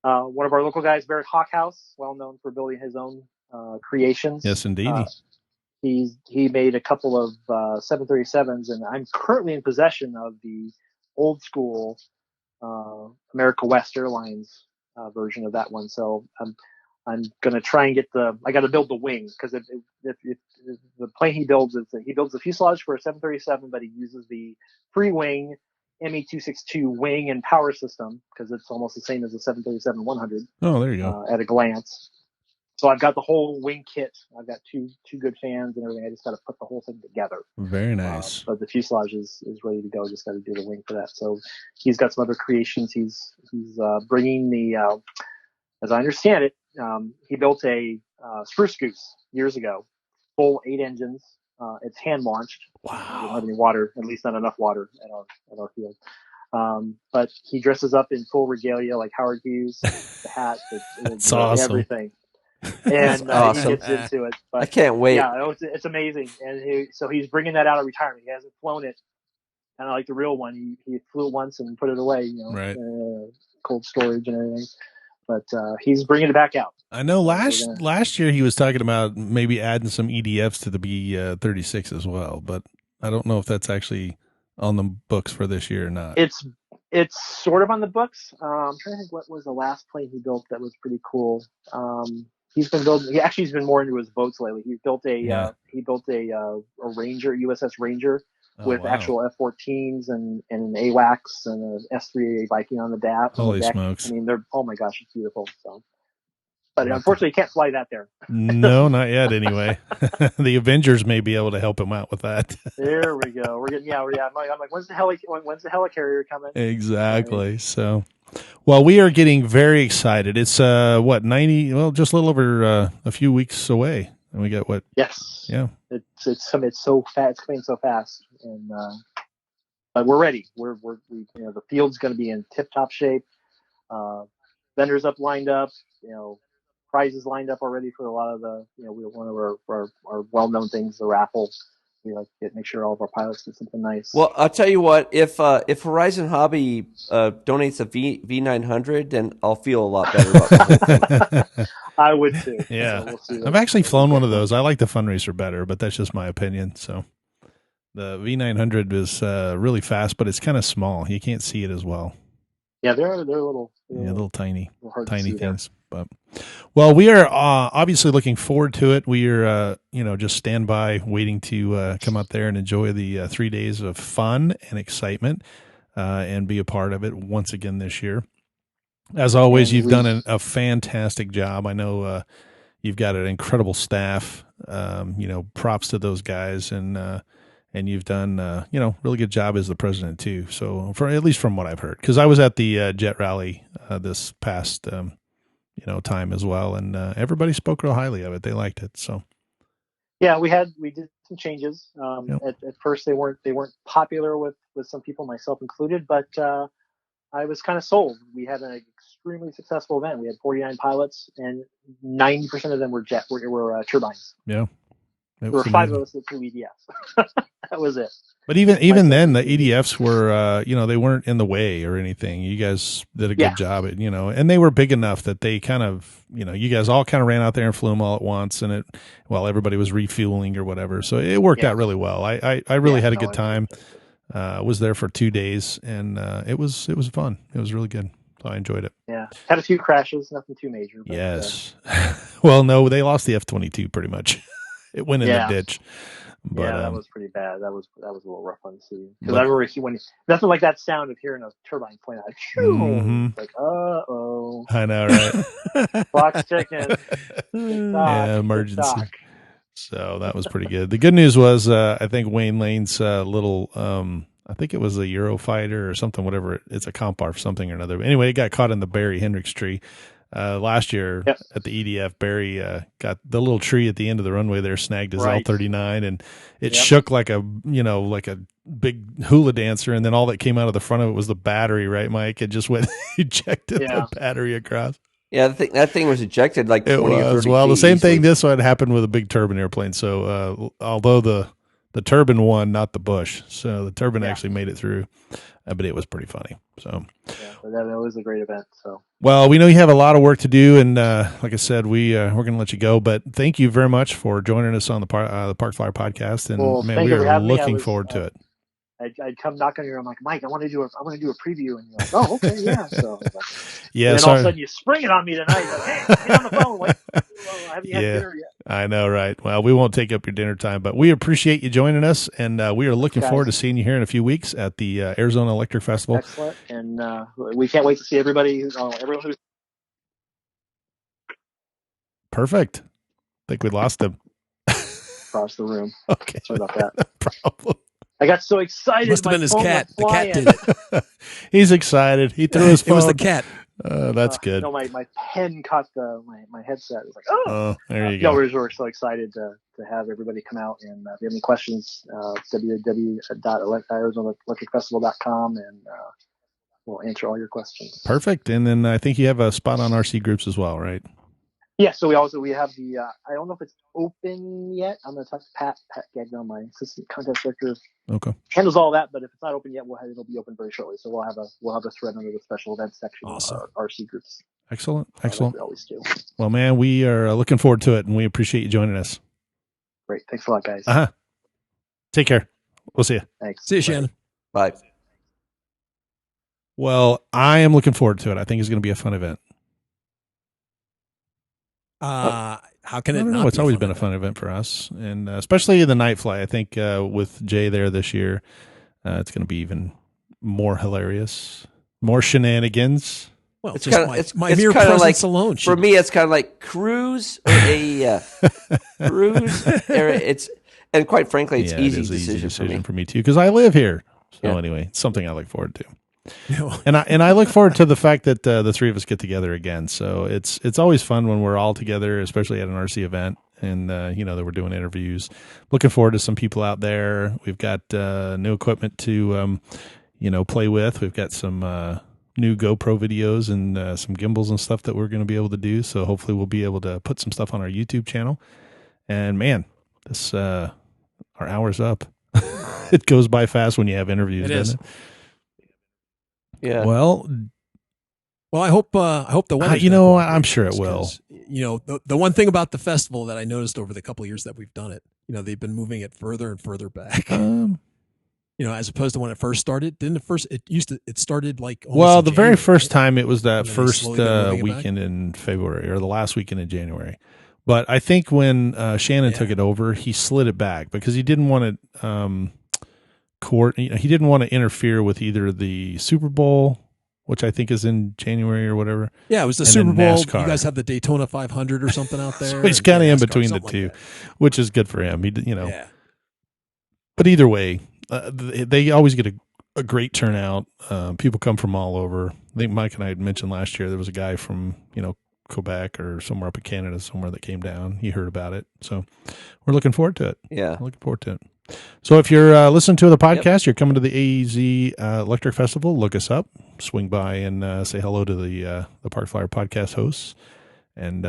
one of our local guys, Barrett Hawkhouse, well known for building his own creations. Yes, indeed. He made a couple of 737s, and I'm currently in possession of the old school America West Airlines version of that one. So I'm going to try and get I got to build the wing, because if the plane he builds the fuselage for a 737, but he uses the free wing ME-262 wing and power system, because it's almost the same as the 737-100 Oh, there you go. at a glance. So I've got the whole wing kit. I've got two good fans and everything. I just got to put the whole thing together. Very nice. But the fuselage is ready to go. Just got to do the wing for that. So he's got some other creations. He's bringing the, as I understand it, he built a Spruce Goose years ago, full 8 engines. It's hand launched. Wow. We don't have any water, at least not enough water at our field. But he dresses up in full regalia like Howard Hughes, the hat, That's awesome. everything. And awesome. he gets into it. But I can't wait. yeah, it's amazing. And so he's bringing that out of retirement. He hasn't flown it, kind of like the real one. He flew it once and put it away, Right. Cold storage and everything. But he's bringing it back out. I know last year he was talking about maybe adding some EDFs to the B-36 as well, but I don't know if that's actually on the books for this year or not. It's sort of on the books. I'm trying to think what was the last plane he built that was pretty cool. He's been building. He's been more into his boats lately. He built a Ranger, USS Ranger, with actual F-14s and AWACS and an S-3A Viking on the deck. Holy smokes! I mean, oh my gosh, it's beautiful. So, but unfortunately, you can't fly that there. No, not yet. Anyway, the Avengers may be able to help him out with that. There we go. We're getting I'm like, when's the helicarrier coming? Exactly. So. Well, we are getting very excited. It's 90? Well, just a little over a few weeks away, and we got what? Yes. Yeah. It's so fast. It's coming so fast, and but we're ready. We the field's going to be in tip-top shape. Vendors lined up. Prizes lined up already for a lot of the. One of our well-known things, the raffle. We like to make sure all of our pilots get something nice. Well, I'll tell you what. If Horizon Hobby donates a V900, then I'll feel a lot better about the whole thing. I would too. Yeah, so we'll see. I've actually flown one of those. I like the Funracer better, but that's just my opinion. So the V900 is really fast, but it's kind of small. You can't see it as well. Yeah, they're little. Little tiny tiny things. But well, we are obviously looking forward to it. We are just stand by, waiting to come out there and enjoy the 3 days of fun and excitement, and be a part of it once again this year. As always, you've done a fantastic job. I know you've got an incredible staff. Props to those guys, and you've done really good job as the president too. So at least from what I've heard, because I was at the Jet Rally this past time as well, and everybody spoke real highly of it. They liked it. So yeah, we did some changes. At first they weren't popular with some people, myself included, but I was kind of sold. We had an extremely successful event. We had 49 pilots, and 90% of them were turbines. Yeah. There were 5 of us that flew EDFs. That was it. But even then, the EDFs were, they weren't in the way or anything. You guys did a good job at, and they were big enough that they kind of, you guys all kind of ran out there and flew them all at once, and while everybody was refueling or whatever. So it worked out really well. I really had a good time. Was there for 2 days, and it was fun. It was really good. So I enjoyed it. Yeah. Had a few crashes, nothing too major. But, yes. Well, no, they lost the F-22 pretty much. It went in the ditch. But, that was pretty bad. That was a little rough on the sea. Because I remember nothing like that sound of hearing a turbine plane out. Like, uh-oh. I know, right? Clock's ticking. Emergency. Stock. So that was pretty good. The good news was, I think Wayne Lane's little, I think it was a Eurofighter or something, whatever. It's a Comp-R something or another. But anyway, it got caught in the Barry Hendricks tree. Last year at the EDF, Barry got the little tree at the end of the runway there, snagged his L-39, and it shook like a big hula dancer, and then all that came out of the front of it was the battery, right, Mike? It just went ejected the battery across. Yeah, that thing was ejected like 20 or 30 well, feet the same easily. thing this one happened with a big turbine airplane. So although the The turbine won, not the bush. So the turbine Yeah. actually made it through, but it was pretty funny. So, Yeah, but that was a great event. So well, we know you have a lot of work to do, and like I said, we're going to let you go. But thank you very much for joining us on the Park Flyer podcast, and Well, man, thank we you for are having me. looking forward to it. I'd come knock on your door. I'm like, Mike, I want to do a preview, and you're like, oh, okay, yeah. So Yeah, and then all of a sorry. sudden you spring it on me tonight. Like, hey, get on the phone. Like, well, have you had Yeah. dinner yet? I know, right? Well, we won't take up your dinner time, but we appreciate you joining us, and we are looking Guys. forward to seeing you here in a few weeks at the Arizona Electric Festival. Excellent, and we can't wait to see everybody. Everyone who's Perfect. I think we lost him. across the room. Okay. Sorry about that. No problem. I got so excited. Must have my been his phone cat. went The cat flying. did it. He's excited. He threw his phone. It was the cat. That's good. No, my pen caught my headset. It was like, oh. Oh, there you No, go. we're so excited to have everybody come out. And if you have any questions, www.arizonaelectricfestival.com, and we'll answer all your questions. Perfect. And then I think you have a spot on RC groups as well, right? Yeah, so we have the I don't know if it's open yet. I'm going to talk to Pat Gagnon, my assistant contest director, Okay. handles all that. But if it's not open yet, it'll be open very shortly. So we'll have a thread under the special events section Awesome. of our RC groups. Excellent. Like Excellent. we always do. Well, man, we are looking forward to it, and we appreciate you joining us. Great. Thanks a lot, guys. Uh-huh. Take care. We'll see you. Thanks. See you, Bye. Shannon. Bye. Well, I am looking forward to it. I think it's going to be a fun event. How can I it don't not know. It's be always fun been a fun event for us, and especially the night fly. I think with Jay there this year, it's going to be even more hilarious, more shenanigans. Well, It's just kinda- my, it's- my it's mere kinda presence like- alone. For me, it's kind of like cruise or a cruise. It's and quite frankly, it's Yeah, easy it is an decision for me. too because I live here. So Yeah. anyway, it's something I look forward to. should. And I look forward to the fact that the three of us get together again. So it's always fun when we're all together, especially at an RC event, and that we're doing interviews. Looking forward to some people out there. We've got new equipment to play with. We've got some new GoPro videos and some gimbals and stuff that we're going to be able to do. So hopefully we'll be able to put some stuff on our YouTube channel. And man, this our hour's up. It goes by fast when you have interviews, It doesn't is. it? Yeah. Well, Well, I hope the weather. I'm sure it will. The one thing about the festival that I noticed over the couple of years that we've done it, they've been moving it further and further back. As opposed to when it first started. It started like almost Well, in the very January, first right? time it was that And then they first slowly been moving it back? weekend in February or the last weekend in January. But I think when Shannon took it over, he slid it back because he didn't want to he didn't want to interfere with either the Super Bowl, which I think is in January or whatever. Yeah, it was the and Super then Bowl. NASCAR. You guys have the Daytona 500 or something out there. So he's and kind of in NASCAR, between the something two, like which is good for him. Yeah. But either way, they always get a great turnout. People come from all over. I think Mike and I had mentioned last year there was a guy from Quebec or somewhere up in Canada somewhere that came down. He heard about it, so we're looking forward to it. Yeah. Looking forward to it. So if you're listening to the podcast, you're coming to the AZ Electric Festival, look us up, swing by and say hello to the Park Flyer podcast hosts, and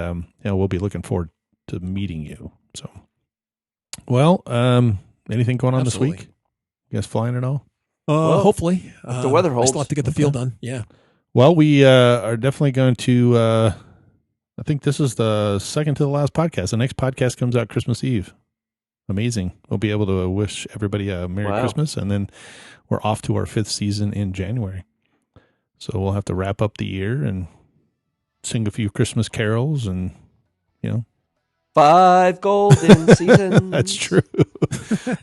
we'll be looking forward to meeting you. So, well, anything going on Absolutely. this week? You guys flying at all? Hopefully, the weather I holds. still have to get the field done. Yeah. Well, we are definitely going to. I think this is the second to the last podcast. The next podcast comes out Christmas Eve. Amazing. We'll be able to wish everybody a Merry Wow. Christmas, and then we're off to our 5th season in January. So we'll have to wrap up the year and sing a few Christmas carols, and 5 golden seasons. that's true.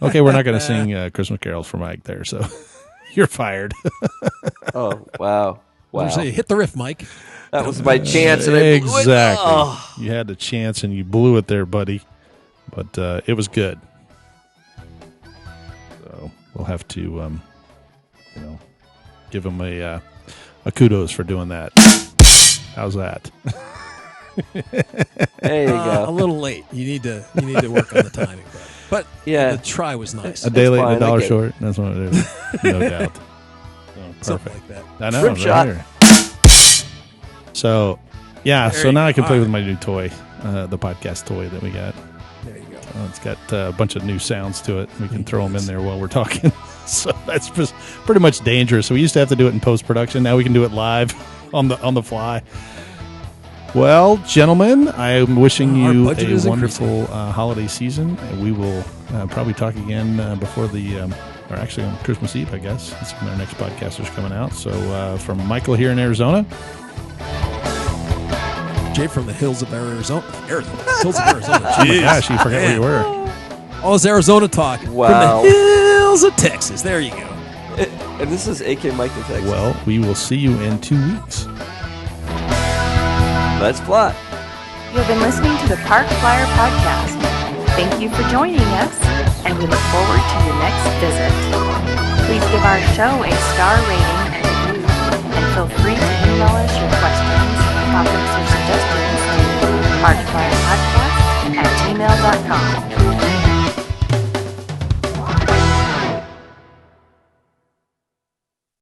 Okay, we're not going to sing Christmas carols for Mike there, so you're fired. Oh, wow. Wow. Say, hit the riff, Mike. That was my chance. And I blew it. Exactly. Oh. You had the chance and you blew it there, buddy. But it was good. So we'll have to, give him a kudos for doing that. How's that? There you A go. little late. You need to work on the timing, but Yeah. the try was nice. A day late and fine, a dollar I get it. short. That's what it is. No doubt. So, Something perfect. like that. I know. Trip right shot. here. So, yeah. There So you now go. I can play All with my new toy, the podcast toy that we got. There you go. It's got a bunch of new sounds to it. We can throw them in there while we're talking. So that's just pretty much dangerous. So we used to have to do it in post-production. Now we can do it live on the fly. Well, gentlemen, I'm wishing you a wonderful holiday season. We will probably talk again before or actually on Christmas Eve, I guess. That's when our next podcast is coming out. So from Michael here in Arizona. Jay from the hills of Arizona. Hills of Arizona. Oh my gosh, you forget where you were. All this Arizona talk. Wow. From the hills of Texas. There you go. And this is AK Mike in Texas. Well, we will see you in 2 weeks. Let's fly. You have been listening to the Park Flyer Podcast. Thank you for joining us, and we look forward to your next visit. Please give our show a star rating and review, and feel free to email us your questions, topics, or suggestions to parkflyer